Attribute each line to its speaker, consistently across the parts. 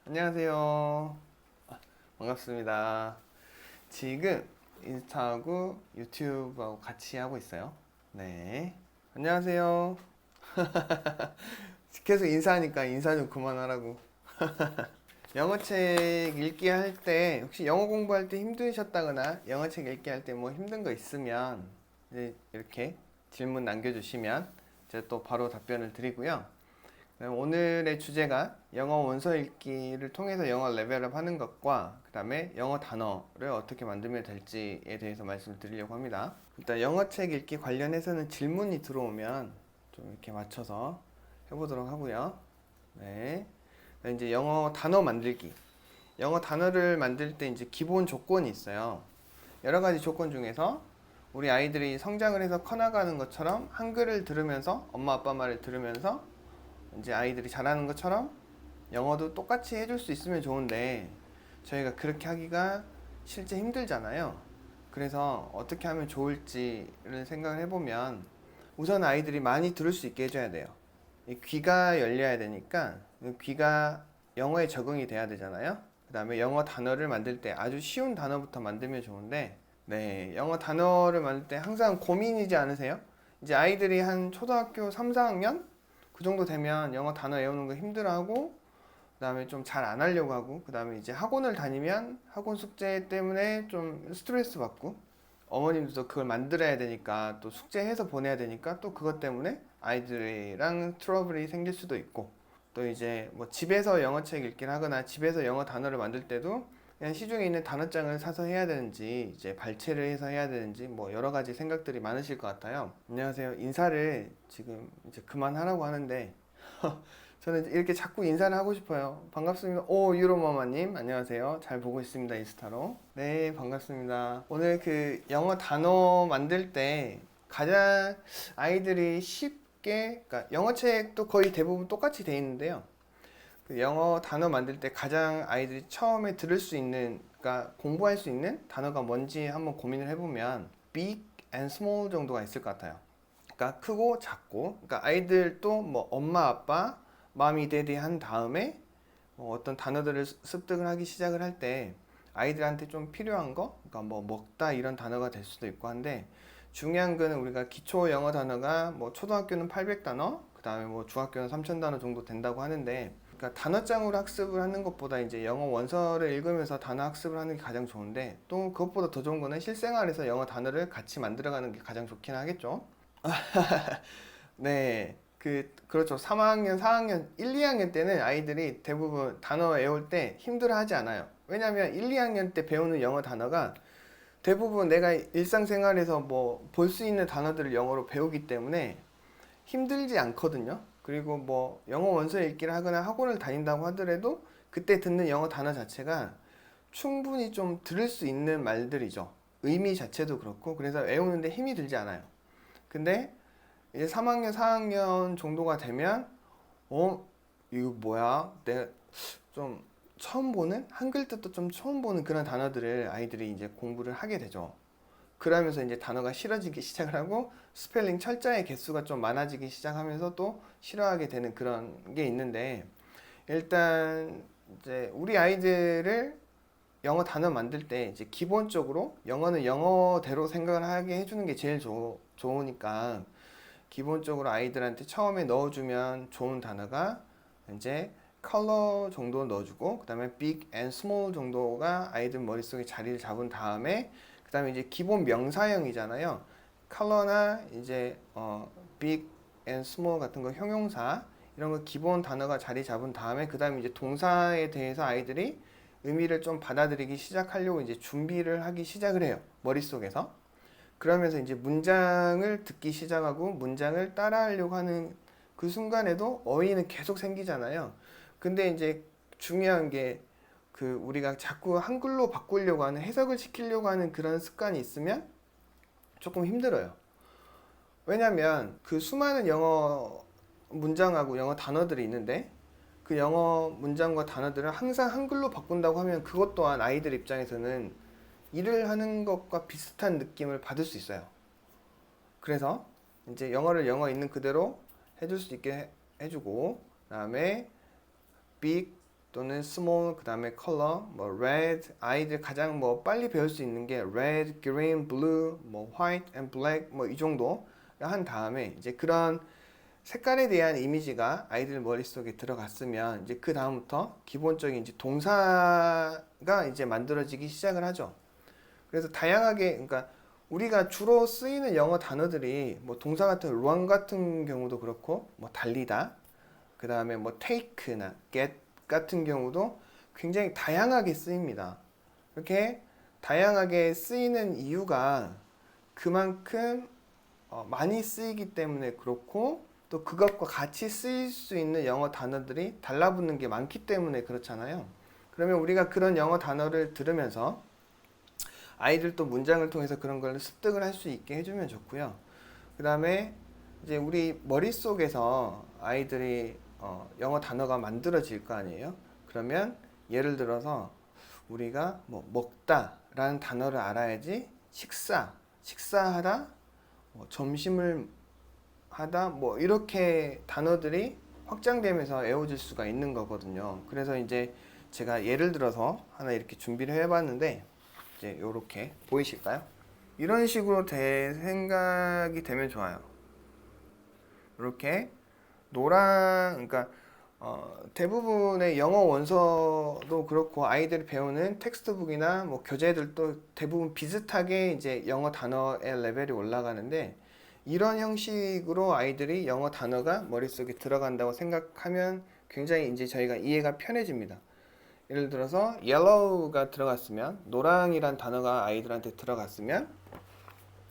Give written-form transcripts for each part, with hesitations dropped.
Speaker 1: 안녕하세요. 반갑습니다. 지금 인스타하고 유튜브하고 같이 하고 있어요. 네. 안녕하세요. 계속 인사하니까 인사 좀 그만하라고. 영어책 읽기 할 때, 혹시 영어 공부할 때 힘드셨다거나 영어책 읽기 할 때 뭐 힘든 거 있으면 이제 이렇게 질문 남겨주시면 제가 또 바로 답변을 드리고요. 오늘의 주제가 영어 원서 읽기를 통해서 영어 레벨업 하는 것과 그 다음에 영어 단어를 어떻게 만들면 될지에 대해서 말씀을 드리려고 합니다. 일단 영어책 읽기 관련해서는 질문이 들어오면 좀 이렇게 맞춰서 해보도록 하고요. 네. 이제 영어 단어 만들기. 영어 단어를 만들 때 이제 기본 조건이 있어요. 여러 가지 조건 중에서 우리 아이들이 성장을 해서 커나가는 것처럼 한글을 들으면서 엄마 아빠 말을 들으면서 이제 아이들이 잘하는 것처럼 영어도 똑같이 해줄 수 있으면 좋은데 저희가 그렇게 하기가 실제 힘들잖아요. 그래서 어떻게 하면 좋을지를 생각을 해보면 우선 아이들이 많이 들을 수 있게 해줘야 돼요. 이 귀가 열려야 되니까 귀가 영어에 적응이 돼야 되잖아요. 그 다음에 영어 단어를 만들 때 아주 쉬운 단어부터 만들면 좋은데, 네, 영어 단어를 만들 때 항상 고민이지 않으세요? 이제 아이들이 한 초등학교 3, 4학년? 그 정도 되면 영어 단어 외우는 거 힘들어하고, 그 다음에 좀 잘 안 하려고 하고, 그 다음에 이제 학원을 다니면 학원 숙제 때문에 좀 스트레스 받고, 어머님도 그걸 만들어야 되니까 또 숙제해서 보내야 되니까 또 그것 때문에 아이들이랑 트러블이 생길 수도 있고, 또 이제 뭐 집에서 영어책 읽기를 하거나 집에서 영어 단어를 만들 때도 그냥 시중에 있는 단어장을 사서 해야 되는지 이제 발췌를 해서 해야 되는지 뭐 여러 가지 생각들이 많으실 것 같아요. 안녕하세요. 인사를 지금 이제 그만하라고 하는데 저는 이렇게 자꾸 인사를 하고 싶어요. 반갑습니다. 오, 유로마마님. 안녕하세요. 잘 보고 있습니다. 인스타로. 네, 반갑습니다. 오늘 그 영어 단어 만들 때 가장 아이들이 쉽게, 그러니까 영어책도 거의 대부분 똑같이 돼 있는데요. 그 영어 단어 만들 때 가장 아이들이 처음에 들을 수 있는, 그러니까 공부할 수 있는 단어가 뭔지 한번 고민을 해보면 big and small 정도가 있을 것 같아요. 그러니까 크고 작고, 그러니까 아이들도 뭐 엄마 아빠 마미 데디 한 다음에 어떤 단어들을 습득을 하기 시작을 할 때 아이들한테 좀 필요한 거, 그러니까 뭐 먹다 이런 단어가 될 수도 있고 한데, 중요한 거는 우리가 기초 영어 단어가 뭐 초등학교는 800단어, 그 다음에 뭐 중학교는 3000단어 정도 된다고 하는데, 그러니까 단어장으로 학습을 하는 것보다 이제 영어 원서를 읽으면서 단어 학습을 하는 게 가장 좋은데, 또 그것보다 더 좋은 거는 실생활에서 영어 단어를 같이 만들어가는 게 가장 좋긴 하겠죠. 네. 그렇죠. 3학년, 4학년, 1, 2학년 때는 아이들이 대부분 단어 외울 때 힘들어 하지 않아요. 왜냐면 1, 2학년 때 배우는 영어 단어가 대부분 내가 일상생활에서 뭐 볼 수 있는 단어들을 영어로 배우기 때문에 힘들지 않거든요. 그리고 뭐 영어 원서 읽기를 하거나 학원을 다닌다고 하더라도 그때 듣는 영어 단어 자체가 충분히 좀 들을 수 있는 말들이죠. 의미 자체도 그렇고, 그래서 외우는데 힘이 들지 않아요. 근데 이제 3학년, 4학년 정도가 되면 이거 뭐야? 내가 좀 처음 보는 한글 뜻도 좀 처음 보는 그런 단어들을 아이들이 이제 공부를 하게 되죠. 그러면서 이제 단어가 싫어지기 시작을 하고 스펠링 철자의 개수가 좀 많아지기 시작하면서 또 싫어하게 되는 그런 게 있는데, 일단 이제 우리 아이들을 영어 단어 만들 때 이제 기본적으로 영어는 영어대로 생각을 하게 해주는 게 제일 좋으니까 기본적으로 아이들한테 처음에 넣어주면 좋은 단어가 이제 color 정도 넣어주고, 그 다음에 big and small 정도가 아이들 머릿속에 자리를 잡은 다음에, 그 다음에 이제 기본 명사형이잖아요. color나 이제 big and small 같은 거 형용사 이런 거 기본 단어가 자리 잡은 다음에, 그 다음에 이제 동사에 대해서 아이들이 의미를 좀 받아들이기 시작하려고 이제 준비를 하기 시작을 해요. 머릿속에서. 그러면서 이제 문장을 듣기 시작하고 문장을 따라하려고 하는 그 순간에도 어휘는 계속 생기잖아요. 근데 이제 중요한 게 그 우리가 자꾸 한글로 바꾸려고 하는, 해석을 시키려고 하는 그런 습관이 있으면 조금 힘들어요. 왜냐면 그 수많은 영어 문장하고 영어 단어들이 있는데 그 영어 문장과 단어들을 항상 한글로 바꾼다고 하면 그것 또한 아이들 입장에서는 일을 하는 것과 비슷한 느낌을 받을 수 있어요. 그래서 이제 영어를 영어 있는 그대로 해줄 수 있게 해주고, 그다음에 big 또는 small, 그 다음에 color, 뭐 red, 아이들 가장 뭐 빨리 배울 수 있는 게 red, green, blue, 뭐 white and black 뭐 이 정도 한 다음에 이제 그런 색깔에 대한 이미지가 아이들 머릿속에 들어갔으면 이제 그 다음부터 기본적인 이제 동사가 이제 만들어지기 시작을 하죠. 그래서 다양하게, 그러니까 우리가 주로 쓰이는 영어 단어들이 뭐 동사 같은 run 같은 경우도 그렇고 뭐 달리다, 그 다음에 뭐 take나 get 같은 경우도 굉장히 다양하게 쓰입니다. 이렇게 다양하게 쓰이는 이유가 그만큼 많이 쓰이기 때문에 그렇고, 또 그것과 같이 쓰일 수 있는 영어 단어들이 달라붙는 게 많기 때문에 그렇잖아요. 그러면 우리가 그런 영어 단어를 들으면서 아이들도 문장을 통해서 그런 걸 습득을 할 수 있게 해주면 좋고요. 그 다음에 이제 우리 머릿속에서 아이들이 영어 단어가 만들어질 거 아니에요. 그러면 예를 들어서 우리가 뭐 먹다 라는 단어를 알아야지 식사하다, 점심을 하다, 뭐 이렇게 단어들이 확장되면서 외워질 수가 있는 거거든요. 그래서 이제 제가 예를 들어서 하나 이렇게 준비를 해봤는데, 이제 이렇게 보이실까요? 이런 식으로 될 생각이 되면 좋아요. 이렇게 그러니까 대부분의 영어 원서도 그렇고 아이들이 배우는 텍스트북이나 뭐 교재들도 대부분 비슷하게 이제 영어 단어의 레벨이 올라가는데, 이런 형식으로 아이들이 영어 단어가 머릿속에 들어간다고 생각하면 굉장히 이제 저희가 이해가 편해집니다. 예를 들어서 yellow가 들어갔으면, 노랑이란 단어가 아이들한테 들어갔으면,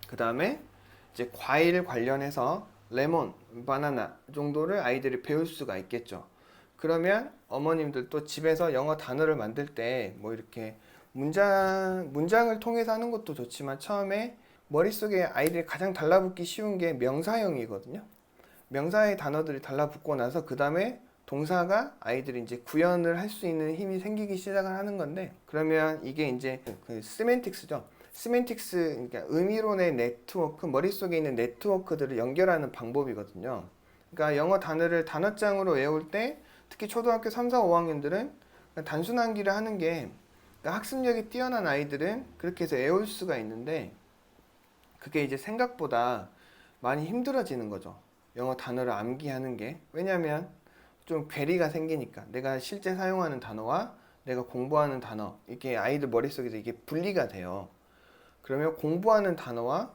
Speaker 1: 그 다음에 이제 과일 관련해서 레몬, 바나나 정도를 아이들이 배울 수가 있겠죠. 그러면 어머님들도 집에서 영어 단어를 만들 때 뭐 이렇게 문장을 통해서 하는 것도 좋지만, 처음에 머릿속에 아이들이 가장 달라붙기 쉬운 게 명사형이거든요. 명사의 단어들이 달라붙고 나서 그 다음에 동사가 아이들이 이제 구현을 할 수 있는 힘이 생기기 시작을 하는 건데, 그러면 이게 이제 그 시멘틱스죠. 시멘틱스, 그러니까 의미론의 네트워크, 머릿속에 있는 네트워크들을 연결하는 방법이거든요. 그러니까 영어 단어를 단어장으로 외울 때, 특히 초등학교 3, 4, 5학년들은 단순 암기를 하는 게, 그러니까 학습력이 뛰어난 아이들은 그렇게 해서 외울 수가 있는데, 그게 이제 생각보다 많이 힘들어지는 거죠. 영어 단어를 암기하는 게. 왜냐면 좀 괴리가 생기니까, 내가 실제 사용하는 단어와 내가 공부하는 단어, 이게 아이들 머릿속에서 이게 분리가 돼요. 그러면 공부하는 단어와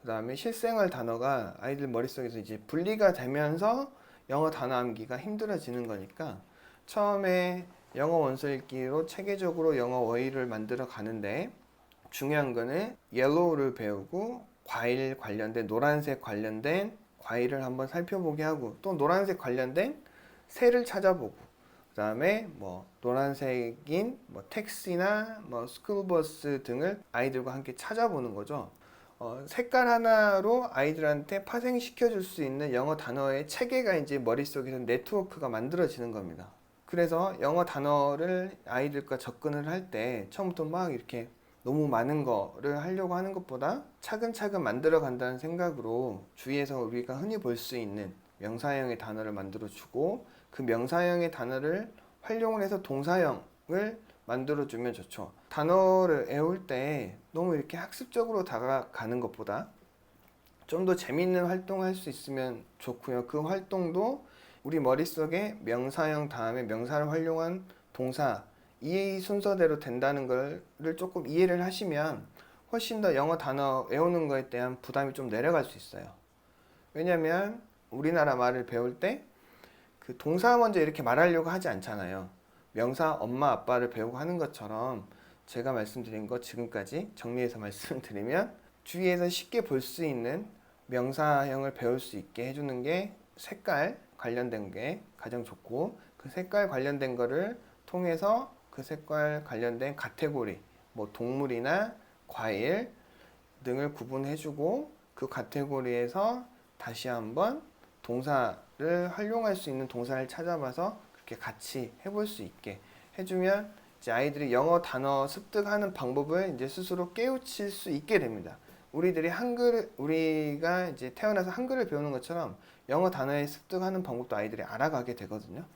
Speaker 1: 그 다음에 실생활 단어가 아이들 머릿속에서 이제 분리가 되면서 영어 단어 암기가 힘들어지는 거니까, 처음에 영어 원서 읽기로 체계적으로 영어 어휘를 만들어 가는데, 중요한 거는 yellow를 배우고 과일 관련된, 노란색 관련된 과일을 한번 살펴보게 하고, 또 노란색 관련된 새를 찾아보고, 그 다음에 뭐 노란색인 뭐 택시나 뭐 스쿨버스 등을 아이들과 함께 찾아보는 거죠. 색깔 하나로 아이들한테 파생시켜 줄 수 있는 영어 단어의 체계가 이제 머릿속에서 네트워크가 만들어지는 겁니다. 그래서 영어 단어를 아이들과 접근을 할 때 처음부터 막 이렇게 너무 많은 거를 하려고 하는 것보다 차근차근 만들어 간다는 생각으로, 주위에서 우리가 흔히 볼 수 있는 명사형의 단어를 만들어 주고, 그 명사형의 단어를 활용을 해서 동사형을 만들어 주면 좋죠. 단어를 외울 때 너무 이렇게 학습적으로 다가가는 것보다 좀 더 재밌는 활동을 할 수 있으면 좋고요. 그 활동도 우리 머릿속에 명사형 다음에 명사를 활용한 동사, 이 순서대로 된다는 걸 조금 이해를 하시면 훨씬 더 영어 단어 외우는 거에 대한 부담이 좀 내려갈 수 있어요. 왜냐면 우리나라 말을 배울 때 그 동사 먼저 이렇게 말하려고 하지 않잖아요. 명사 엄마 아빠를 배우고 하는 것처럼, 제가 말씀드린 거 지금까지 정리해서 말씀드리면, 주위에서 쉽게 볼 수 있는 명사형을 배울 수 있게 해주는 게 색깔 관련된 게 가장 좋고, 그 색깔 관련된 거를 통해서 그 색깔 관련된 카테고리, 뭐 동물이나 과일 등을 구분해주고, 그 카테고리에서 다시 한번 동사를 활용할 수 있는 동사를 찾아봐서 그렇게 같이 해볼 수 있게 해주면, 이제 아이들이 영어 단어 습득하는 방법을 이제 스스로 깨우칠 수 있게 됩니다. 우리가 이제 태어나서 한글을 배우는 것처럼 영어 단어의 습득하는 방법도 아이들이 알아가게 되거든요.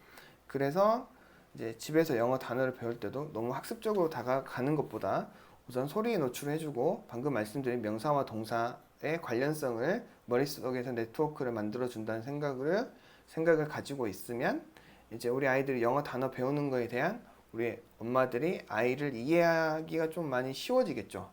Speaker 1: 그래서 이제 집에서 영어 단어를 배울 때도 너무 학습적으로 다가가는 것보다 우선 소리에 노출해주고 방금 말씀드린 명사와 동사의 관련성을 머릿속에서 네트워크를 만들어 준다는 생각을 가지고 있으면 이제 우리 아이들이 영어 단어 배우는 거에 대한 우리 엄마들이 아이를 이해하기가 좀 많이 쉬워지겠죠.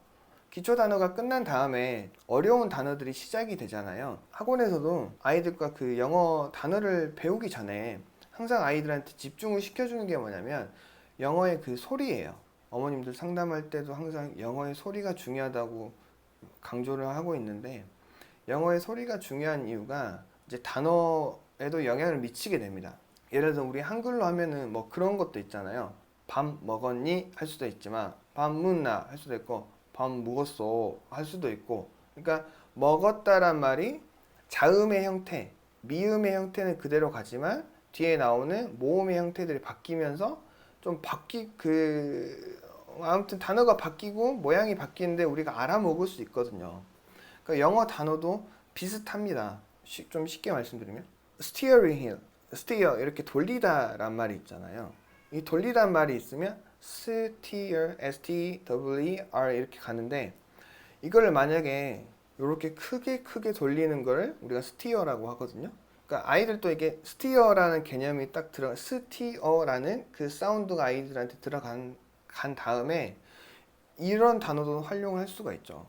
Speaker 1: 기초 단어가 끝난 다음에 어려운 단어들이 시작이 되잖아요. 학원에서도 아이들과 그 영어 단어를 배우기 전에 항상 아이들한테 집중을 시켜주는 게 뭐냐면 영어의 그 소리예요. 어머님들 상담할 때도 항상 영어의 소리가 중요하다고 강조를 하고 있는데 영어의 소리가 중요한 이유가 이제 단어에도 영향을 미치게 됩니다. 예를 들어 우리 한글로 하면은 뭐 그런 것도 있잖아요. 밥 먹었니? 할 수도 있지만 밥 묻나? 할 수도 있고 밥 먹었어? 할 수도 있고 그러니까 먹었다란 말이 자음의 형태, 미음의 형태는 그대로 가지만 뒤에 나오는 모음의 형태들이 바뀌면서 좀 아무튼 단어가 바뀌고 모양이 바뀌는데 우리가 알아먹을 수 있거든요. 그러니까 영어 단어도 비슷합니다. 좀 쉽게 말씀드리면 steering wheel, steer 이렇게 돌리다란 말이 있잖아요. 이 돌리다는 말이 있으면 steer, S-T-E-R 이렇게 가는데 이걸 만약에 이렇게 크게 돌리는 걸 우리가 steer라고 하거든요. 그러니까 아이들도 이게 steer라는 개념이 딱 steer라는 그 사운드가 아이들한테 들어간 다음에 이런 단어도 활용할 수가 있죠.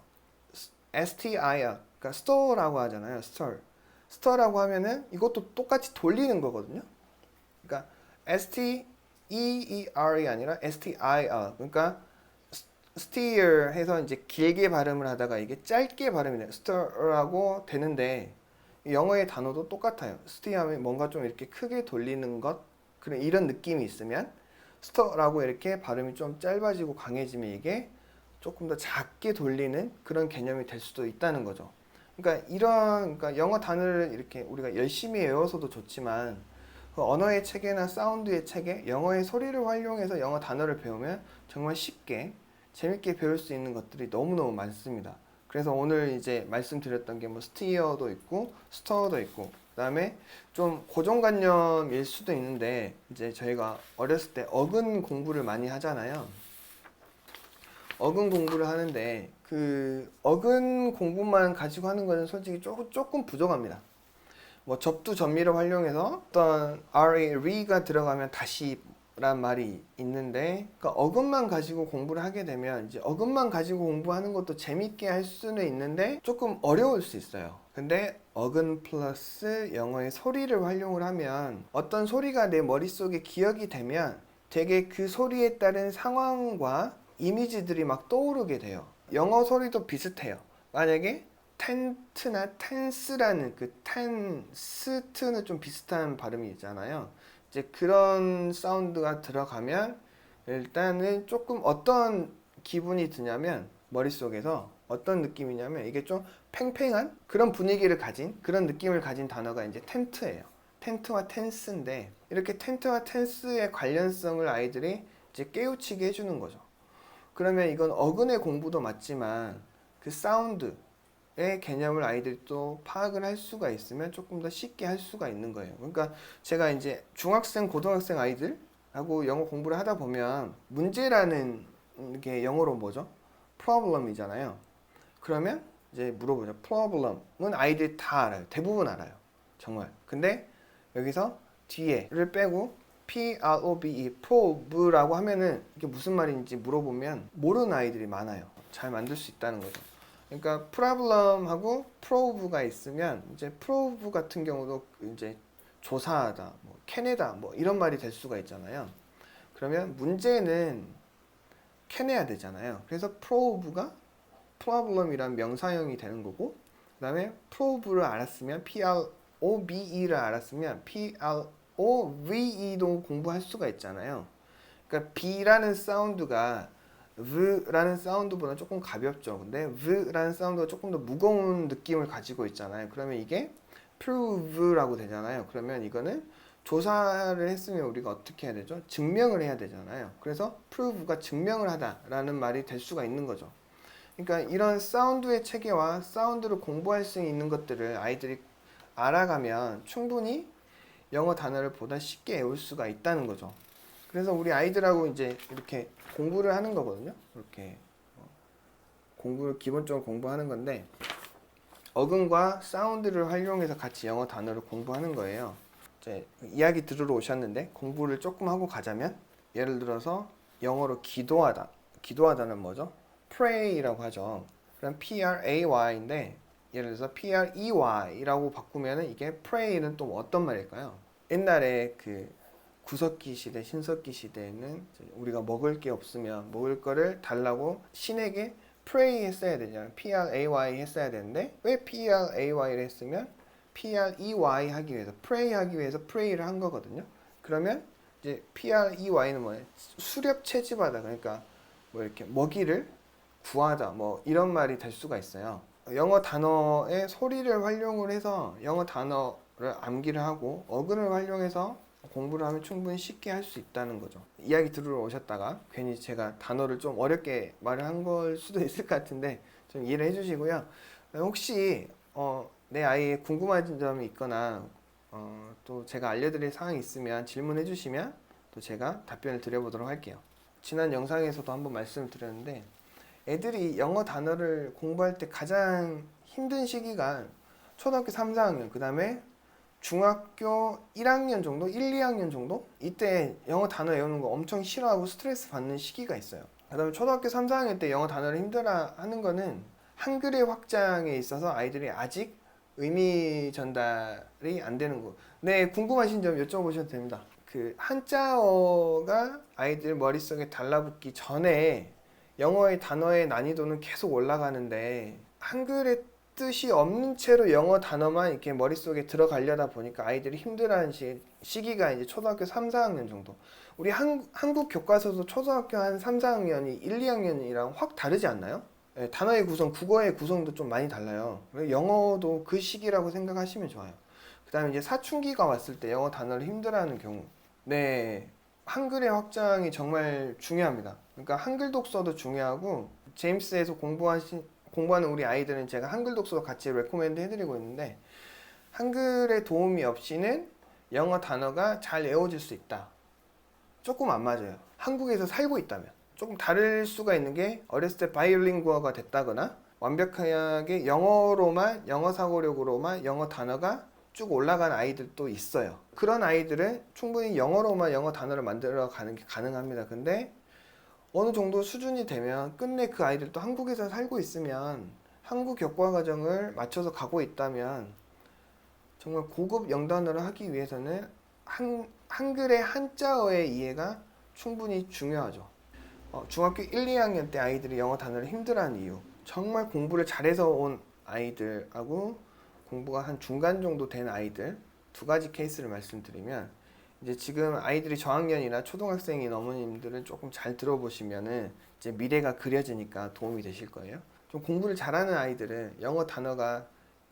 Speaker 1: STIR, 그러니까 stir라고 하잖아요. stir라고 하면은 이것도 똑같이 돌리는 거거든요. 그러니까 STEER이 아니라 STIR, 그러니까 steer 해서 이제 길게 발음을 하다가 이게 짧게 발음이 돼요. stir라고 되는데 영어의 단어도 똑같아요. steer하면 뭔가 좀 이렇게 크게 돌리는 것, 그런 이런 느낌이 있으면 stir라고 이렇게 발음이 좀 짧아지고 강해지면 이게 조금 더 작게 돌리는 그런 개념이 될 수도 있다는 거죠. 그러니까 영어 단어를 이렇게 우리가 열심히 외워서도 좋지만 그 언어의 체계나 사운드의 체계, 영어의 소리를 활용해서 영어 단어를 배우면 정말 쉽게 재밌게 배울 수 있는 것들이 너무너무 많습니다. 그래서 오늘 이제 말씀드렸던 게 뭐 스티어도 있고 스터도 있고 그다음에 좀 고정관념일 수도 있는데 이제 저희가 어렸을 때 어근 공부를 많이 하잖아요. 어근 공부를 하는데 그 어근 공부만 가지고 하는 거는 솔직히 조금 부족합니다. 뭐 접두접미를 활용해서 어떤 re가 들어가면 다시란 말이 있는데 그러니까 어근만 가지고 공부를 하게 되면 이제 어근만 가지고 공부하는 것도 재밌게 할 수는 있는데 조금 어려울 수 있어요. 근데 어근 플러스 영어의 소리를 활용을 하면 어떤 소리가 내 머릿속에 기억이 되면 되게 그 소리에 따른 상황과 이미지들이 막 떠오르게 돼요. 영어 소리도 비슷해요. 만약에 텐트나 텐스라는 그 텐스트는 좀 비슷한 발음이 있잖아요. 이제 그런 사운드가 들어가면 일단은 조금 어떤 기분이 드냐면 머릿속에서 어떤 느낌이냐면 이게 좀 팽팽한 그런 분위기를 가진 그런 느낌을 가진 단어가 이제 텐트예요. 텐트와 텐스인데 이렇게 텐트와 텐스의 관련성을 아이들이 이제 깨우치게 해주는 거죠. 그러면 이건 어근의 공부도 맞지만 그 사운드의 개념을 아이들이 또 파악을 할 수가 있으면 조금 더 쉽게 할 수가 있는 거예요. 그러니까 제가 이제 중학생, 고등학생 아이들하고 영어 공부를 하다 보면 문제라는 게 영어로 뭐죠? problem이잖아요. 그러면 이제 물어보죠. problem은 아이들이 다 알아요. 대부분 알아요. 정말. 근데 여기서 뒤에를 빼고 PROBE, probe라고 하면은 이게 무슨 말인지 물어보면 모르는 아이들이 많아요. 잘 만들 수 있다는 거죠. 그러니까 problem하고 probe가 있으면 이제 probe 같은 경우도 이제 조사하다, 뭐 캐내다, 뭐 이런 말이 될 수가 있잖아요. 그러면 문제는 캐내야 되잖아요. 그래서 probe가 problem이란 명사형이 되는 거고, 그다음에 probe를 알았으면 PROBE를 알았으면 PROVE도 공부할 수가 있잖아요. 그러니까 B라는 사운드가 V라는 사운드보다 조금 가볍죠. 근데 V라는 사운드가 조금 더 무거운 느낌을 가지고 있잖아요. 그러면 이게 prove라고 되잖아요. 그러면 이거는 조사를 했으면 우리가 어떻게 해야 되죠? 증명을 해야 되잖아요. 그래서 prove가 증명을 하다라는 말이 될 수가 있는 거죠. 그러니까 이런 사운드의 체계와 사운드를 공부할 수 있는 것들을 아이들이 알아가면 충분히 영어 단어를 보다 쉽게 외울 수가 있다는 거죠. 그래서 우리 아이들하고 이제 이렇게 공부를 하는 거거든요. 이렇게 공부를 기본적으로 공부하는 건데 어근과 사운드를 활용해서 같이 영어 단어를 공부하는 거예요. 이제 이야기 들으러 오셨는데 공부를 조금 하고 가자면 예를 들어서 영어로 기도하다는 뭐죠? pray라고 하죠. 그럼 pray인데 예를 들어서 prey라고 바꾸면은 이게 pray는 또 어떤 말일까요? 옛날에 그 구석기 시대, 신석기 시대에는 우리가 먹을 게 없으면 먹을 거를 달라고 신에게 pray 했어야 되잖아요. pray 했어야 되는데 왜 pray를 했으면 prey 하기 위해서 pray 하기 위해서 pray를 한 거거든요. 그러면 이제 prey는 뭐예요? 수렵 채집하다. 그러니까 뭐 이렇게 먹이를 구하다 뭐 이런 말이 될 수가 있어요. 영어 단어의 소리를 활용을 해서 영어 단어를 암기를 하고 어근을 활용해서 공부를 하면 충분히 쉽게 할 수 있다는 거죠. 이야기 들으러 오셨다가 괜히 제가 단어를 좀 어렵게 말을 한 걸 수도 있을 것 같은데 좀 이해를 해주시고요. 혹시 내 아이에 궁금한 점이 있거나 또 제가 알려드릴 사항이 있으면 질문해 주시면 또 제가 답변을 드려보도록 할게요. 지난 영상에서도 한번 말씀을 드렸는데 애들이 영어 단어를 공부할 때 가장 힘든 시기가 초등학교 3, 4학년, 그 다음에 중학교 1학년 정도, 1, 2학년 정도? 이때 영어 단어 외우는 거 엄청 싫어하고 스트레스 받는 시기가 있어요. 그 다음에 초등학교 3, 4학년 때 영어 단어를 힘들어 하는 거는 한글의 확장에 있어서 아이들이 아직 의미 전달이 안 되는 거. 네, 궁금하신 점 여쭤보셔도 됩니다. 그 한자어가 아이들 머릿속에 달라붙기 전에 영어의 단어의 난이도는 계속 올라가는데 한글의 뜻이 없는 채로 영어 단어만 이렇게 머릿속에 들어가려다 보니까 아이들이 힘들어하는 시기가 이제 초등학교 3, 4학년 정도. 우리 한국 교과서도 초등학교 한 3, 4학년이 1, 2학년이랑 확 다르지 않나요? 네, 단어의 구성, 국어의 구성도 좀 많이 달라요. 영어도 그 시기라고 생각하시면 좋아요. 그 다음에 이제 사춘기가 왔을 때 영어 단어를 힘들어하는 경우. 네, 한글의 확장이 정말 중요합니다. 그러니까 한글 독서도 중요하고 제임스에서 공부하는 우리 아이들은 제가 한글 독서 같이 레코멘드 해드리고 있는데 한글의 도움이 없이는 영어 단어가 잘 외워질 수 있다. 조금 안 맞아요. 한국에서 살고 있다면 조금 다를 수가 있는 게 어렸을 때 바이올링구어가 됐다거나 완벽하게 영어로만 영어 사고력으로만 영어 단어가 쭉 올라간 아이들도 있어요. 그런 아이들은 충분히 영어로만 영어 단어를 만들어 가는 게 가능합니다. 근데 어느 정도 수준이 되면 끝내 그 아이들도 한국에서 살고 있으면 한국 교과 과정을 맞춰서 가고 있다면 정말 고급 영단어를 하기 위해서는 한글의 한자어의 이해가 충분히 중요하죠. 중학교 1, 2학년 때 아이들이 영어 단어를 힘들어하는 이유, 정말 공부를 잘해서 온 아이들하고 공부가 한 중간 정도 된 아이들 두 가지 케이스를 말씀드리면 이제 지금 아이들이 저학년이나 초등학생인 어머님들은 조금 잘 들어보시면은 이제 미래가 그려지니까 도움이 되실 거예요. 좀 공부를 잘하는 아이들은 영어 단어가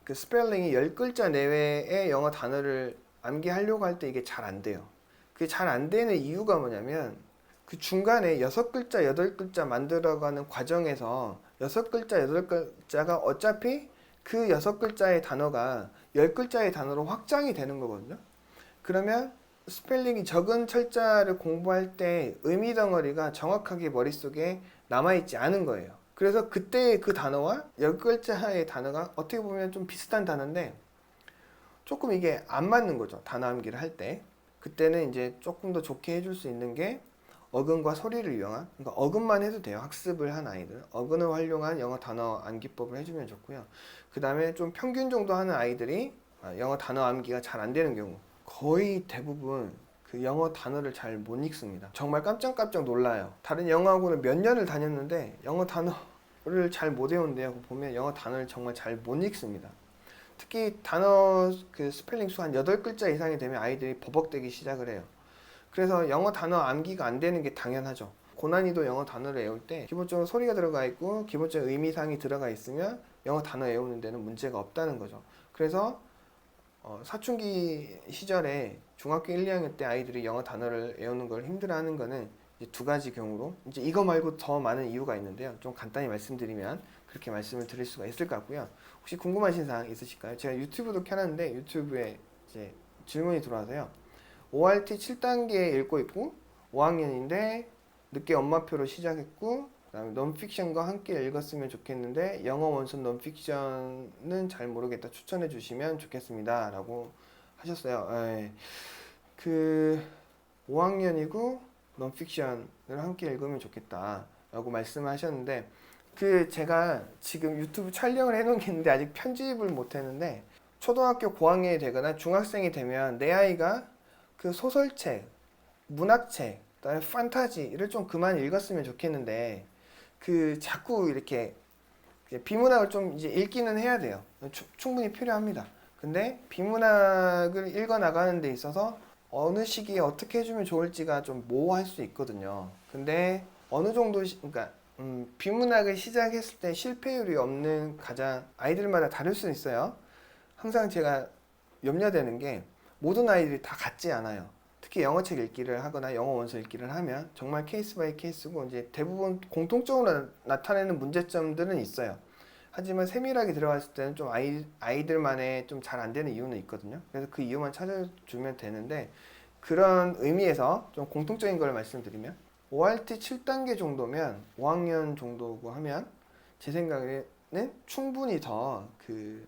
Speaker 1: 그 스펠링이 10글자 내외의 영어 단어를 암기하려고 할 때 이게 잘 안 돼요. 그게 잘 안 되는 이유가 뭐냐면 그 중간에 6글자, 8글자 만들어가는 과정에서 6글자, 8글자가 어차피 그 6글자의 단어가 10글자의 단어로 확장이 되는 거거든요. 그러면 스펠링이 적은 철자를 공부할 때 의미 덩어리가 정확하게 머릿속에 남아있지 않은 거예요. 그래서 그때 그 단어와 10글자의 단어가 어떻게 보면 좀 비슷한 단어인데 조금 이게 안 맞는 거죠. 단어 암기를 할 때. 그때는 이제 조금 더 좋게 해줄 수 있는 게 어근과 소리를 이용한, 그러니까 어근만 해도 돼요. 학습을 한 아이들. 어근을 활용한 영어 단어 암기법을 해주면 좋고요. 그 다음에 좀 평균 정도 하는 아이들이 영어 단어 암기가 잘 안 되는 경우 거의 대부분 그 영어 단어를 잘 못 읽습니다. 정말 깜짝깜짝 놀라요. 다른 영어 학원을 몇 년을 다녔는데 영어 단어를 잘 못 외운대요. 보면 영어 단어를 정말 잘 못 읽습니다. 특히 단어 그 스펠링 수 한 8글자 이상이 되면 아이들이 버벅대기 시작을 해요. 그래서 영어 단어 암기가 안 되는 게 당연하죠. 고난이도 영어 단어를 외울 때 기본적으로 소리가 들어가 있고 기본적인 의미상이 들어가 있으면 영어 단어 외우는 데는 문제가 없다는 거죠. 그래서 사춘기 시절에 중학교 1, 2학년 때 아이들이 영어 단어를 외우는 걸 힘들어하는 거는 이제 두 가지 경우로 이제 이거 말고 더 많은 이유가 있는데요. 좀 간단히 말씀드리면 그렇게 말씀을 드릴 수가 있을 것 같고요. 혹시 궁금하신 사항 있으실까요? 제가 유튜브도 켜놨는데 유튜브에 이제 질문이 들어와서요. ORT 7단계 읽고 있고 5학년인데 늦게 엄마표로 시작했고 그다음에 논픽션과 함께 읽었으면 좋겠는데 영어 원서 논픽션은 잘 모르겠다. 추천해 주시면 좋겠습니다. 라고 하셨어요. 에이, 그 5학년이고 논픽션을 함께 읽으면 좋겠다. 라고 말씀을 하셨는데 그 제가 지금 유튜브 촬영을 해놓은 게 있는데 아직 편집을 못 했는데 초등학교 고학년이 되거나 중학생이 되면 내 아이가 그 소설책, 문학책, 그다음에 판타지를 좀 그만 읽었으면 좋겠는데 그 자꾸 이렇게 비문학을 좀 이제 읽기는 해야 돼요. 충분히 필요합니다. 근데 비문학을 읽어 나가는 데 있어서 어느 시기에 어떻게 해주면 좋을지가 좀 모호할 수 있거든요. 근데 어느 정도 그러니까 비문학을 시작했을 때 실패율이 없는 가장 아이들마다 다를 수 있어요. 항상 제가 염려되는 게 모든 아이들이 다 같지 않아요. 특히 영어책 읽기를 하거나 영어 원서 읽기를 하면 정말 케이스 바이 케이스고 이제 대부분 공통적으로 나타내는 문제점들은 있어요. 하지만 세밀하게 들어갔을 때는 좀 아이들만의 좀 잘 안 되는 이유는 있거든요. 그래서 그 이유만 찾아주면 되는데 그런 의미에서 좀 공통적인 걸 말씀드리면 ORT 7단계 정도면 5학년 정도고 하면 제 생각에는 충분히 더 그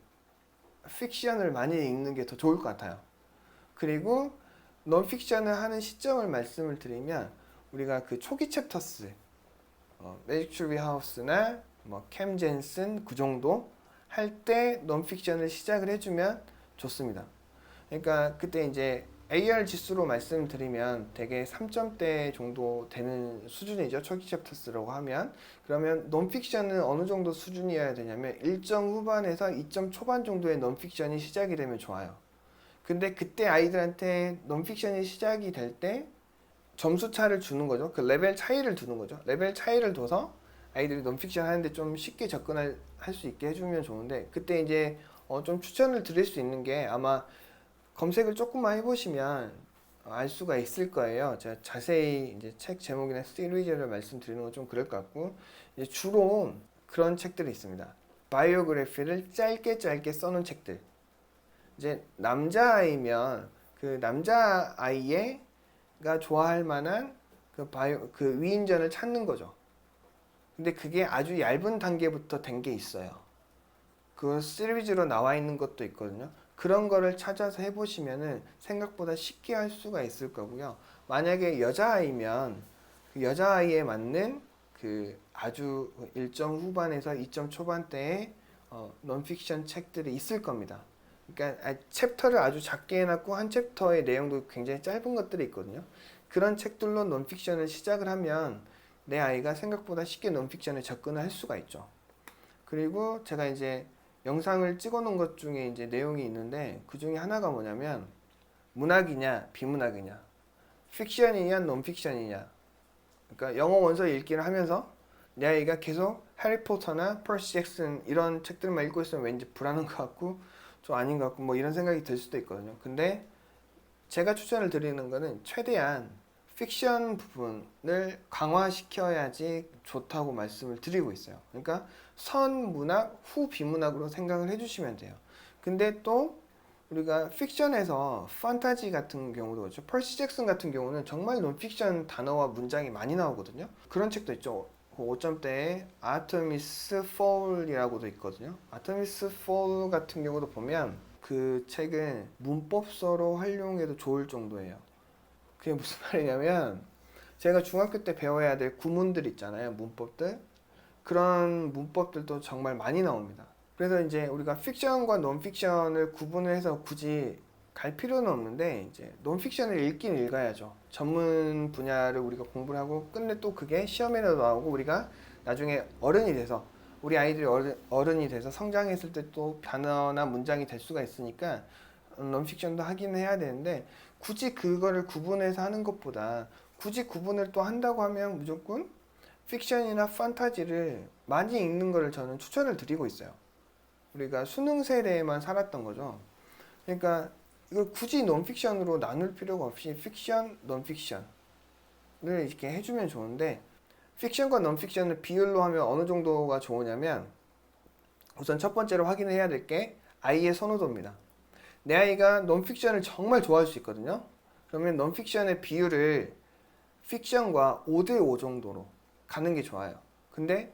Speaker 1: 픽션을 많이 읽는 게 더 좋을 것 같아요. 그리고 논픽션을 하는 시점을 말씀을 드리면 우리가 그 초기 챕터스 매직 트리 하우스나 뭐 캠 젠슨 그 정도 할 때 논픽션을 시작을 해주면 좋습니다. 그러니까 그때 이제 AR 지수로 말씀드리면 대개 3점대 정도 되는 수준이죠. 초기 챕터스라고 하면. 그러면 논픽션은 어느 정도 수준이어야 되냐면 1점 후반에서 2점 초반 정도의 논픽션이 시작이 되면 좋아요. 근데 그때 아이들한테 논픽션이 시작이 될 때 점수 차를 주는 거죠. 그 레벨 차이를 두는 거죠. 레벨 차이를 둬서 아이들이 논픽션 하는데 좀 쉽게 접근할 수 있게 해주면 좋은데 그때 이제 좀 추천을 드릴 수 있는 게 아마 검색을 조금만 해보시면 알 수가 있을 거예요. 제가 자세히 이제 책 제목이나 시리즈를 말씀드리는 건 좀 그럴 것 같고 이제 주로 그런 책들이 있습니다. 바이오그래피를 짧게 써놓은 책들. 이제 남자아이면 그 남자아이가 좋아할 만한 그 위인전을 찾는 거죠. 근데 그게 아주 얇은 단계부터 된 게 있어요. 그 시리즈로 나와 있는 것도 있거든요. 그런 거를 찾아서 해보시면은 생각보다 쉽게 할 수가 있을 거고요. 만약에 여자아이면 그 여자아이에 맞는 그 아주 1점 후반에서 2점 초반대의 논픽션 책들이 있을 겁니다. 그러니까 챕터를 아주 작게 해놨고 한 챕터의 내용도 굉장히 짧은 것들이 있거든요. 그런 책들로 논픽션을 시작을 하면 내 아이가 생각보다 쉽게 논픽션에 접근을 할 수가 있죠. 그리고 제가 이제 영상을 찍어 놓은 것 중에 이제 내용이 있는데 그 중에 하나가 뭐냐면 문학이냐 비문학이냐 픽션이냐 논픽션이냐 그러니까 영어 원서 읽기를 하면서 내 아이가 계속 해리포터나 퍼시 잭슨 이런 책들만 읽고 있으면 왠지 불안한 것 같고 좀 아닌 것 같고 뭐 이런 생각이 들 수도 있거든요. 근데 제가 추천을 드리는 거는 최대한 픽션 부분을 강화시켜야지 좋다고 말씀을 드리고 있어요. 그러니까 선 문학, 후 비문학으로 생각을 해주시면 돼요. 근데 또 우리가 픽션에서 판타지 같은 경우도 그렇죠. 퍼시 잭슨 같은 경우는 정말 논픽션 단어와 문장이 많이 나오거든요. 그런 책도 있죠. 5점대에 아테미스 폴이라고도 있거든요. 아테미스 폴 같은 경우도 보면 그 책은 문법서로 활용해도 좋을 정도예요. 그게 무슨 말이냐면 제가 중학교 때 배워야 될 구문들 있잖아요. 문법들. 그런 문법들도 정말 많이 나옵니다. 그래서 이제 우리가 픽션과 논픽션을 구분을 해서 굳이 갈 필요는 없는데 이제 논픽션을 읽긴 읽어야죠. 전문 분야를 우리가 공부를 하고 끝내 또 그게 시험에도 나오고 우리가 나중에 어른이 돼서 우리 아이들이 어른이 돼서 성장했을 때 또 단어나 문장이 될 수가 있으니까 논픽션도 하긴 해야 되는데 굳이 그거를 구분해서 하는 것보다 굳이 구분을 또 한다고 하면 무조건 픽션이나 판타지를 많이 읽는 거를 저는 추천을 드리고 있어요. 우리가 수능 세대에만 살았던 거죠. 그러니까 이걸 굳이 논픽션으로 나눌 필요가 없이 픽션, 논픽션을 이렇게 해주면 좋은데 픽션과 논픽션을 비율로 하면 어느 정도가 좋으냐면 우선 첫 번째로 확인해야 될 게 아이의 선호도입니다. 내 아이가 논픽션을 정말 좋아할 수 있거든요. 그러면 논픽션의 비율을 픽션과 5대5 정도로 가는 게 좋아요. 근데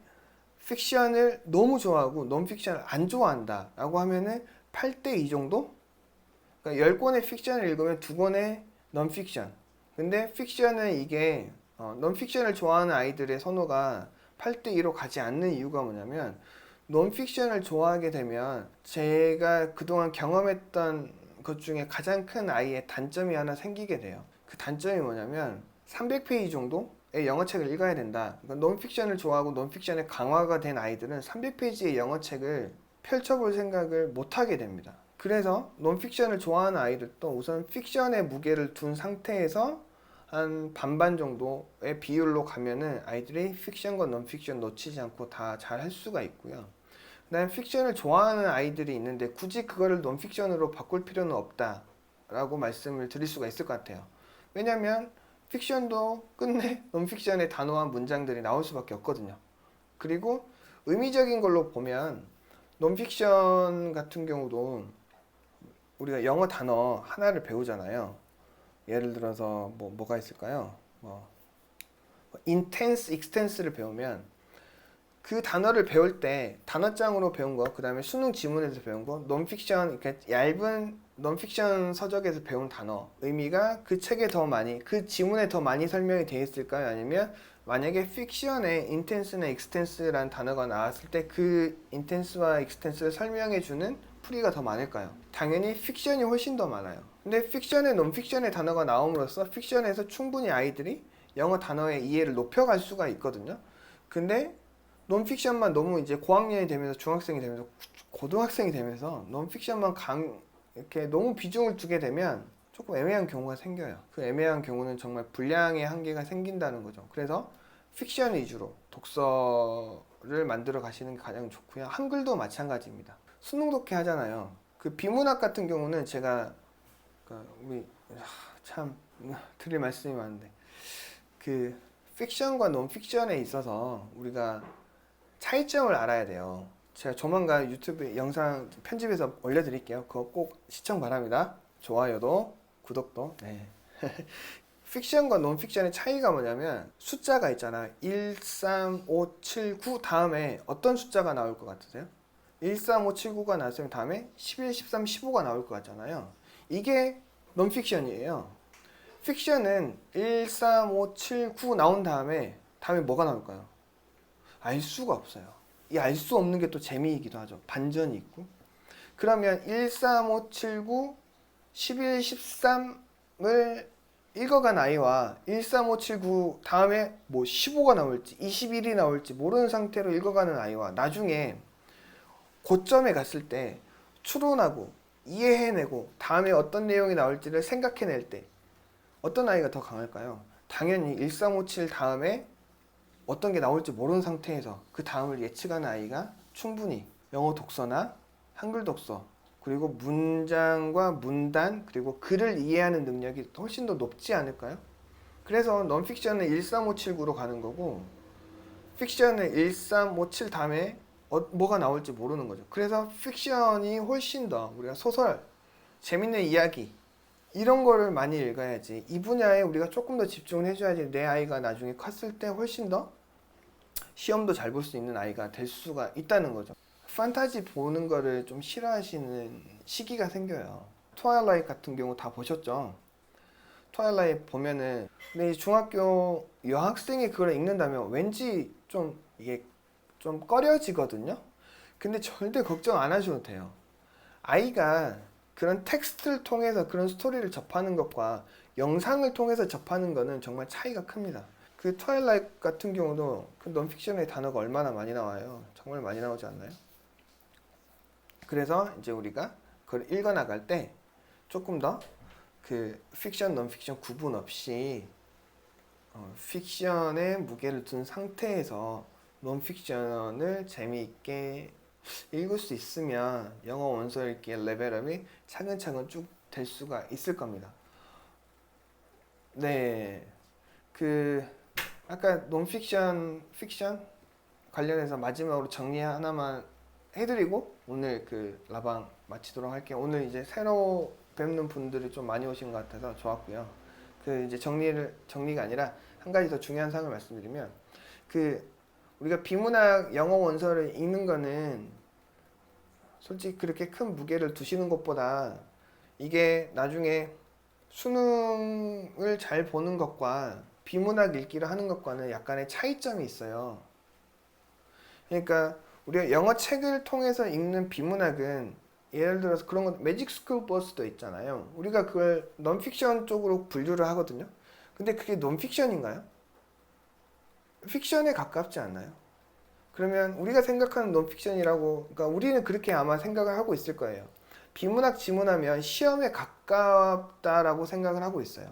Speaker 1: 픽션을 너무 좋아하고 논픽션을 안 좋아한다 라고 하면은 8대2 정도? 그러니까 10권의 픽션을 읽으면 2권의 논픽션. 근데 픽션은 이게 논픽션을 좋아하는 아이들의 선호가 8대2로 가지 않는 이유가 뭐냐면, 논픽션을 좋아하게 되면 제가 그동안 경험했던 것 중에 가장 큰 아이의 단점이 하나 생기게 돼요. 그 단점이 뭐냐면 300페이지 정도의 영어책을 읽어야 된다. 그러니까 논픽션을 좋아하고 논픽션에 강화가 된 아이들은 300페이지의 영어책을 펼쳐볼 생각을 못하게 됩니다. 그래서 논픽션을 좋아하는 아이들도 우선 픽션에 무게를 둔 상태에서 한 반반 정도의 비율로 가면은 아이들이 픽션과 논픽션 놓치지 않고 다 잘 할 수가 있고요. 그다음에 픽션을 좋아하는 아이들이 있는데 굳이 그거를 논픽션으로 바꿀 필요는 없다라고 말씀을 드릴 수가 있을 것 같아요. 왜냐면 픽션도 끝내 논픽션의 단어와 문장들이 나올 수밖에 없거든요. 그리고 의미적인 걸로 보면 논픽션 같은 경우도 우리가 영어 단어 하나를 배우잖아요. 예를 들어서 뭐가 있을까요? intense, extense를 배우면 그 단어를 배울 때 단어장으로 배운 거, 그 다음에 수능 지문에서 배운 거, 논픽션, 그러니까 얇은 논픽션 서적에서 배운 단어 의미가 그 책에 더 많이, 그 지문에 더 많이 설명이 되어 있을까요? 아니면 만약에 픽션에 intense나 extense라는 단어가 나왔을 때 그 intense와 extense를 설명해 주는 풀이가 더 많을까요? 당연히 픽션이 훨씬 더 많아요. 근데 픽션에 논픽션의 단어가 나옴으로써 픽션에서 충분히 아이들이 영어 단어의 이해를 높여갈 수가 있거든요. 근데 논픽션만 너무 이제 고학년이 되면서 중학생이 되면서 고등학생이 되면서 논픽션만 이렇게 너무 비중을 두게 되면 조금 애매한 경우가 생겨요. 그 애매한 경우는 정말 분량의 한계가 생긴다는 거죠. 그래서 픽션 위주로 독서를 만들어 가시는 게 가장 좋고요. 한글도 마찬가지입니다. 수능 독해 하잖아요. 그 비문학 같은 경우는 제가 우리 참 드릴 말씀이 많은데, 그 픽션과 논픽션에 있어서 우리가 차이점을 알아야 돼요. 제가 조만간 유튜브 영상 편집해서 올려드릴게요. 그거 꼭 시청 바랍니다. 좋아요도 구독도. 네. 픽션과 논픽션의 차이가 뭐냐면 숫자가 있잖아요. 1, 3, 5, 7, 9 다음에 어떤 숫자가 나올 것 같으세요? 1, 3, 5, 7, 9가 나왔으면 다음에 11, 13, 15가 나올 것 같잖아요. 이게 논픽션이에요. 픽션은 1, 3, 5, 7, 9 나온 다음에 뭐가 나올까요? 알 수가 없어요. 이 알 수 없는 게 또 재미이기도 하죠. 반전이 있고. 그러면 1, 3, 5, 7, 9, 11, 13을 읽어간 아이와 1, 3, 5, 7, 9 다음에 15가 나올지 21이 나올지 모르는 상태로 읽어가는 아이와 나중에 고점에 갔을 때 추론하고 이해해내고 다음에 어떤 내용이 나올지를 생각해낼 때 어떤 아이가 더 강할까요? 당연히 1, 3, 5, 7 다음에 어떤 게 나올지 모르는 상태에서 그 다음을 예측하는 아이가 충분히 영어 독서나 한글 독서, 그리고 문장과 문단, 그리고 글을 이해하는 능력이 훨씬 더 높지 않을까요? 그래서 논픽션은 1, 3, 5, 7, 9로 가는 거고, 픽션은 1, 3, 5, 7 다음에 뭐가 나올지 모르는 거죠. 그래서 픽션이 훨씬 더 우리가 소설, 재밌는 이야기 이런 거를 많이 읽어야지, 이 분야에 우리가 조금 더 집중을 해줘야지 내 아이가 나중에 컸을 때 훨씬 더 시험도 잘 볼 수 있는 아이가 될 수가 있다는 거죠. 판타지 보는 거를 좀 싫어하시는 시기가 생겨요. 트와일라이트 같은 경우 다 보셨죠? 트와일라이트 보면은, 근데 중학교 여학생이 그걸 읽는다면 왠지 좀 이게 좀 꺼려지거든요. 근데 절대 걱정 안 하셔도 돼요. 아이가 그런 텍스트를 통해서 그런 스토리를 접하는 것과 영상을 통해서 접하는 거는 정말 차이가 큽니다. 그 트와일라이트 같은 경우도 그 논픽션의 단어가 얼마나 많이 나와요. 정말 많이 나오지 않나요? 그래서 이제 우리가 그걸 읽어 나갈 때 조금 더 그 픽션, 논픽션 구분 없이 픽션에 무게를 둔 상태에서 논픽션을 재미있게 읽을 수 있으면 영어 원서 읽기의 레벨업이 차근차근 쭉 될 수가 있을 겁니다. 네, 그 아까 논픽션, 픽션 관련해서 마지막으로 정리 하나만 해드리고 오늘 그 라방 마치도록 할게요. 오늘 이제 새로 뵙는 분들이 좀 많이 오신 것 같아서 좋았고요. 그 이제 정리가 아니라 한 가지 더 중요한 사항을 말씀드리면, 우리가 비문학 영어 원서를 읽는 거는 솔직히 그렇게 큰 무게를 두시는 것보다 이게 나중에 수능을 잘 보는 것과 비문학 읽기를 하는 것과는 약간의 차이점이 있어요. 그러니까 우리가 영어 책을 통해서 읽는 비문학은 예를 들어서 그런 거, 매직 스쿨 버스도 있잖아요. 우리가 그걸 넌픽션 쪽으로 분류를 하거든요. 근데 그게 넌픽션인가요? 픽션에 가깝지 않나요? 그러면 우리가 생각하는 넌픽션이라고, 그러니까 우리는 그렇게 아마 생각을 하고 있을 거예요. 비문학 지문하면 시험에 가깝다라고 생각을 하고 있어요.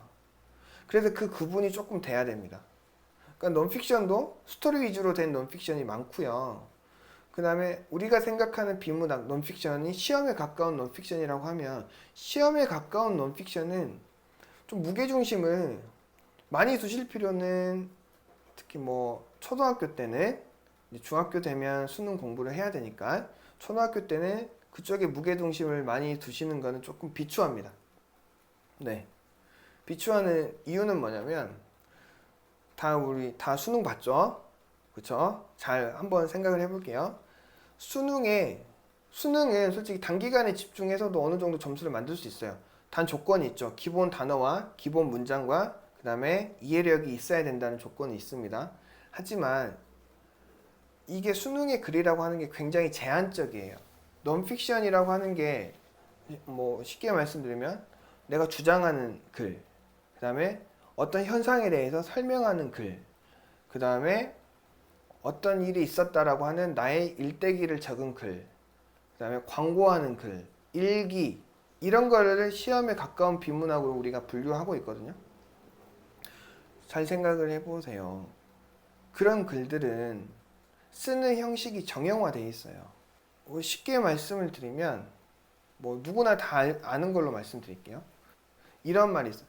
Speaker 1: 그래서 그 구분이 조금 돼야 됩니다. 그러니까 넌픽션도 스토리 위주로 된 넌픽션이 많고요. 그 다음에 우리가 생각하는 비문학 넌픽션이 시험에 가까운 넌픽션이라고 하면, 시험에 가까운 넌픽션은 좀 무게중심을 많이 두실 필요는, 특히 뭐 초등학교 때는, 이제 중학교 되면 수능 공부를 해야 되니까 초등학교 때는 그쪽에 무게중심을 많이 두시는 거는 조금 비추합니다. 네, 비추하는 이유는 뭐냐면, 우리 다 수능 봤죠? 그쵸? 잘 한번 생각을 해볼게요. 수능은 솔직히 단기간에 집중해서도 어느 정도 점수를 만들 수 있어요. 단 조건이 있죠. 기본 단어와 기본 문장과 그 다음에 이해력이 있어야 된다는 조건이 있습니다. 하지만 이게 수능의 글이라고 하는 게 굉장히 제한적이에요. 넌픽션이라고 하는 게 뭐 쉽게 말씀드리면 내가 주장하는 글, 그 다음에 어떤 현상에 대해서 설명하는 글, 그 다음에 어떤 일이 있었다라고 하는 나의 일대기를 적은 글, 그 다음에 광고하는 글, 일기, 이런 거를 시험에 가까운 비문학으로 우리가 분류하고 있거든요. 잘 생각을 해보세요. 그런 글들은 쓰는 형식이 정형화되어 있어요. 쉽게 말씀을 드리면 뭐 누구나 다 아는 걸로 말씀드릴게요. 이런 말이 있어요.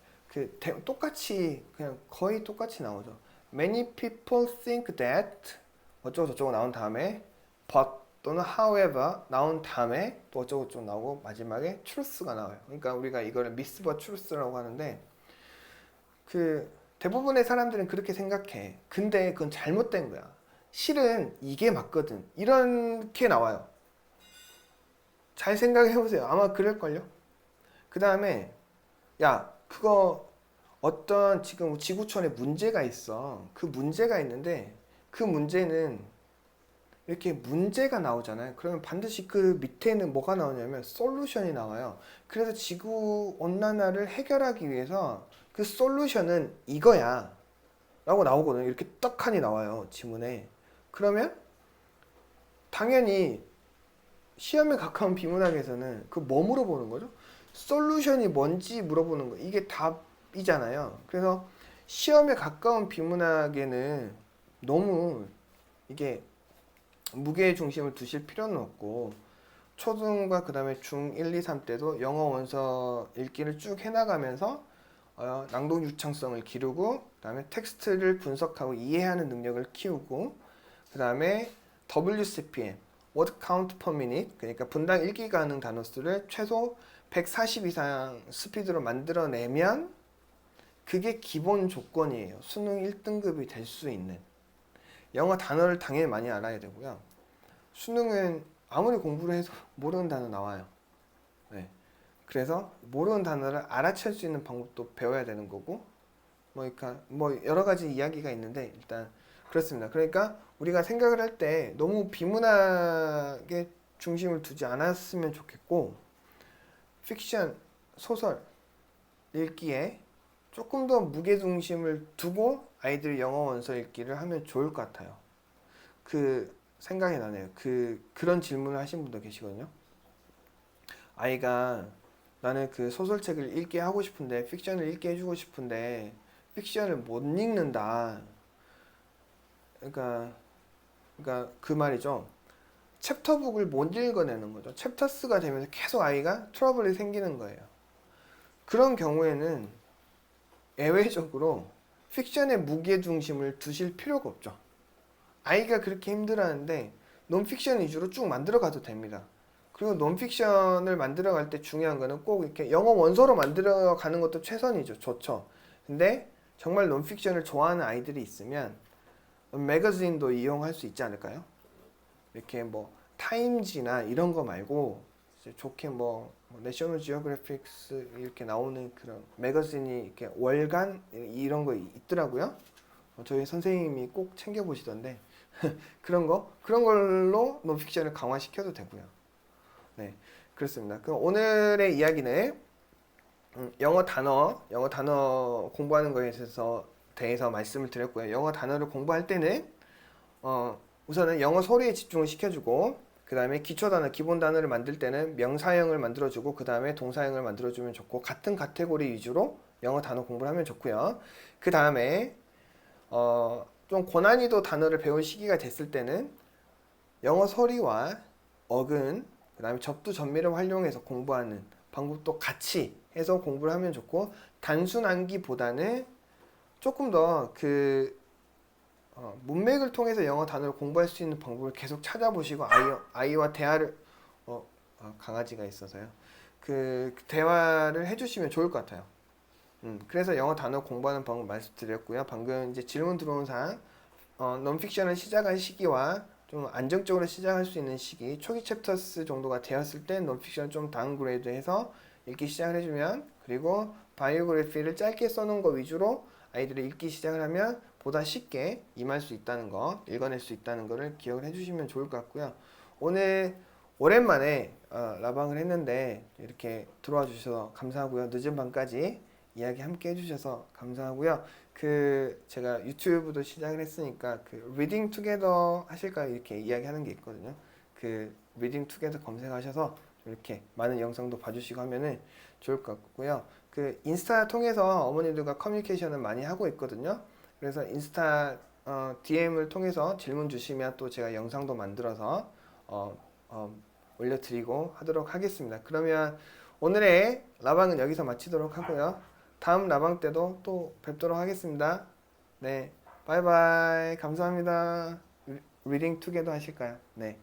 Speaker 1: 똑같이 그냥 거의 똑같이 나오죠. Many people think that 어쩌고 저쩌고 나온 다음에 but 또는 however 나온 다음에 또 어쩌고 저쩌고 나오고 마지막에 truth가 나와요. 그러니까 우리가 이거를 miss but truth라고 하는데, 대부분의 사람들은 그렇게 생각해. 근데 그건 잘못된 거야. 실은 이게 맞거든. 이렇게 나와요. 잘 생각해 보세요. 아마 그럴걸요. 그 다음에 야, 그거 어떤 지금 지구촌에 문제가 있어. 그 문제가 있는데 그 문제는 이렇게 문제가 나오잖아요. 그러면 반드시 그 밑에는 뭐가 나오냐면 솔루션이 나와요. 그래서 지구 온난화를 해결하기 위해서 그 솔루션은 이거야 라고 나오거든요. 이렇게 떡하니 나와요, 지문에. 그러면 당연히 시험에 가까운 비문학에서는 그 뭐 물어보는 거죠? 솔루션이 뭔지 물어보는 거. 이게 답이잖아요. 그래서 시험에 가까운 비문학에는 너무 이게 무게 중심을 두실 필요는 없고, 초등과 그 다음에 중 1, 2, 3 때도 영어 원서 읽기를 쭉 해나가면서 낭독 유창성을 기르고, 그 다음에 텍스트를 분석하고 이해하는 능력을 키우고, 그 다음에 WCPM, Word Count per Minute, 그러니까 분당 읽기 가능 단어 수를 최소 140 이상 스피드로 만들어내면 그게 기본 조건이에요. 수능 1등급이 될 수 있는. 영어 단어를 당연히 많이 알아야 되고요. 수능은 아무리 공부를 해도 모르는 단어 나와요. 네. 그래서 모르는 단어를 알아챌 수 있는 방법도 배워야 되는 거고, 그러니까 뭐 여러 가지 이야기가 있는데 일단 그렇습니다. 그러니까 우리가 생각을 할 때 너무 비문학에 중심을 두지 않았으면 좋겠고, 픽션, 소설 읽기에 조금 더 무게중심을 두고 아이들이 영어 원서 읽기를 하면 좋을 것 같아요. 생각이 나네요. 그런 질문을 하신 분도 계시거든요. 아이가 나는 소설책을 읽게 하고 싶은데, 픽션을 읽게 해주고 싶은데 픽션을 못 읽는다. 그러니까 그 말이죠. 챕터북을 못 읽어내는 거죠. 챕터스가 되면서 계속 아이가 트러블이 생기는 거예요. 그런 경우에는 예외적으로 픽션의 무게중심을 두실 필요가 없죠. 아이가 그렇게 힘들어하는데 논픽션 위주로 쭉 만들어 가도 됩니다. 그리고 논픽션을 만들어 갈 때 중요한 거는 꼭 이렇게 영어 원서로 만들어 가는 것도 최선이죠. 좋죠. 근데 정말 논픽션을 좋아하는 아이들이 있으면 매거진도 이용할 수 있지 않을까요? 이렇게 뭐 타임지나 이런 거 말고 좋게 뭐 내셔널 지오그래픽스 이렇게 나오는 그런 매거진이 이렇게 월간 이런 거 있더라고요. 저희 선생님이 꼭 챙겨 보시던데 그런 걸로 논픽션을 강화시켜도 되고요. 네, 그렇습니다. 그럼 오늘의 이야기는 영어 단어 공부하는 거에 대해서 말씀을 드렸고요. 영어 단어를 공부할 때는 우선은 영어 소리에 집중을 시켜주고 그 다음에 기초 단어, 기본 단어를 만들 때는 명사형을 만들어주고 그 다음에 동사형을 만들어주면 좋고 같은 카테고리 위주로 영어 단어 공부를 하면 좋고요. 그 다음에 좀 고난이도 단어를 배울 시기가 됐을 때는 영어 소리와 어근, 그 다음에 접두 전미를 활용해서 공부하는 방법도 같이 해서 공부를 하면 좋고 단순 암기보다는 조금 더 문맥을 통해서 영어 단어를 공부할 수 있는 방법을 계속 찾아보시고 아이와 대화를 강아지가 있어서요. 그 대화를 해주시면 좋을 것 같아요. 그래서 영어 단어 공부하는 방법 말씀드렸고요. 방금 이제 질문 들어온 사항, 논픽션을 시작할 시기와 좀 안정적으로 시작할 수 있는 시기, 초기 챕터스 정도가 되었을 때 논픽션 좀 다운그레이드해서 읽기 시작을 해주면, 그리고 바이오그래피를 짧게 써놓은 거 위주로 아이들이 읽기 시작을 하면 보다 쉽게 임할 수 있다는 거, 읽어낼 수 있다는 거를 기억을 해주시면 좋을 것 같고요. 오늘 오랜만에 라방을 했는데 이렇게 들어와 주셔서 감사하고요. 늦은 밤까지 이야기 함께 해주셔서 감사하고요. 제가 유튜브도 시작을 했으니까 리딩 투게더 하실까요? 이렇게 이야기하는 게 있거든요. 리딩 투게더 검색하셔서 이렇게 많은 영상도 봐주시고 하면은 좋을 것 같고요. 인스타 통해서 어머니들과 커뮤니케이션을 많이 하고 있거든요. 그래서 인스타 DM을 통해서 질문 주시면 또 제가 영상도 만들어서 올려드리고 하도록 하겠습니다. 그러면 오늘의 라방은 여기서 마치도록 하고요. 다음 라방 때도 또 뵙도록 하겠습니다. 네, 바이바이. 감사합니다. 리딩 투게더 하실까요? 네.